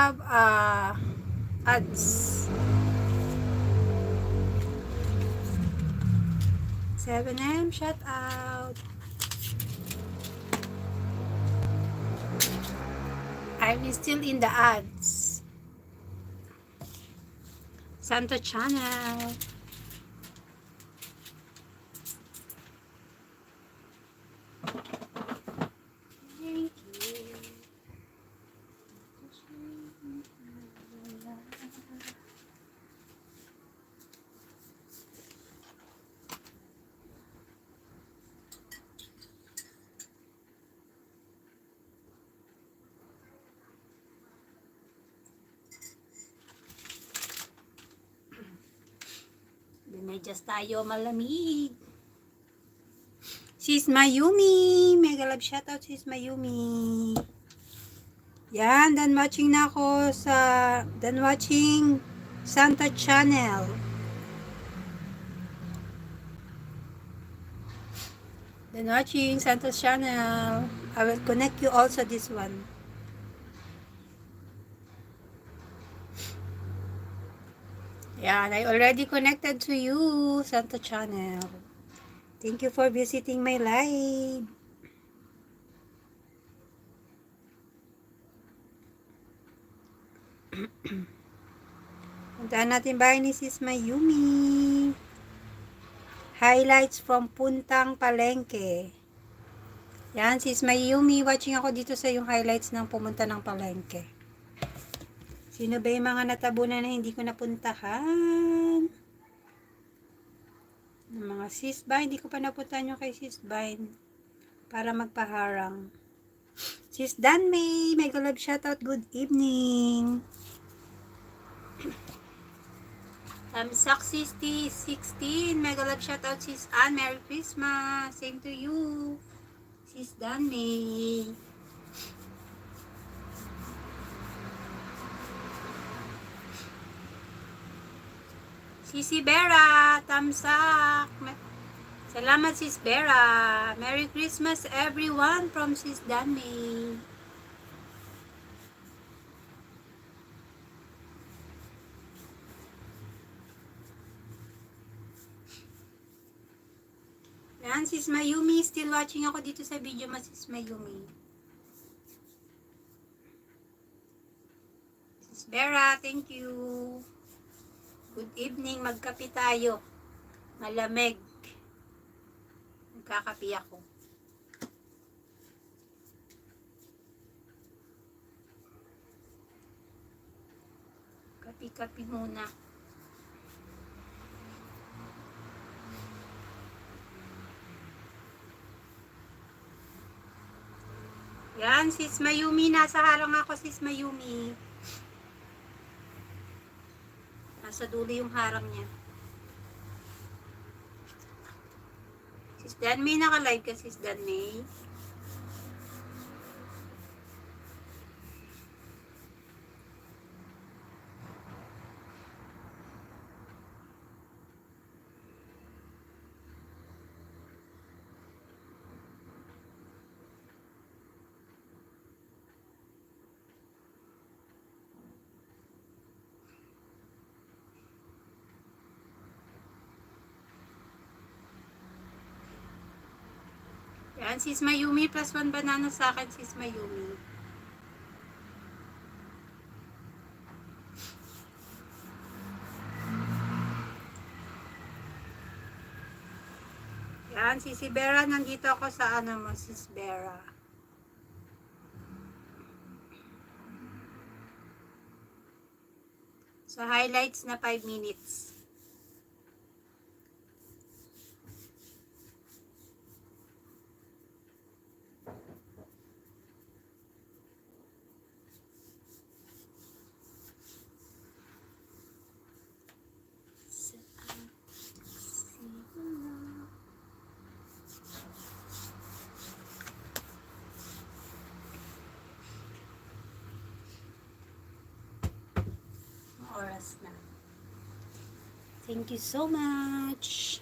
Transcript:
have ads. 7M, shout out. I'm still in the ads. Santa Channel. Thank you. Bimedyas tayo, malamig. Sis Mayumi. Mega love shoutout, Sis Mayumi. Yan, done watching na ako sa done watching Santa Channel. Done watching Santa Channel. I will connect you also this one. Yan, I already connected to you, Santa Channel. Thank you for visiting my live. Puntaan natin bahay ni Sis Mayumi. Highlights from Puntang Palengke. Yan, Sis Mayumi, watching ako dito sa yung highlights ng pumunta ng Palengke. Sino ba yung mga natabunan na hindi ko napuntahan? Ng mga Sis Vine, hindi ko pa napuntahan yung kay Sis Vine para magpaharang. Sis Danmay, mega love shoutout, good evening. Tamsak 16, mega love shoutout, Sis Ann, Merry Christmas, same to you, Sis Danmay. Sisi Bera, tamsak. Salamat Sis Bera. Merry Christmas everyone from Sis Danmay. Yan, Sis Mayumi. Still watching ako dito sa video mo, Sis Mayumi. Sis Bera, thank you. Good evening. Magkape tayo. Malamig. Magkakape ako. Kape-kape muna. Yan, Sis Mayumi. Nasa harang ako, Sis Mayumi. Nasa dulo yung harang niya. Sis Danmay, naka-live ka, Sis Danmay. Yan, Sis Mayumi, plus 1 banana sa akin, Sis Mayumi. Yan, Sisi Bera, nandito ako sa ano mo, Sis Bera. Sa highlights na 5 minutes. Oras na. Thank you so much.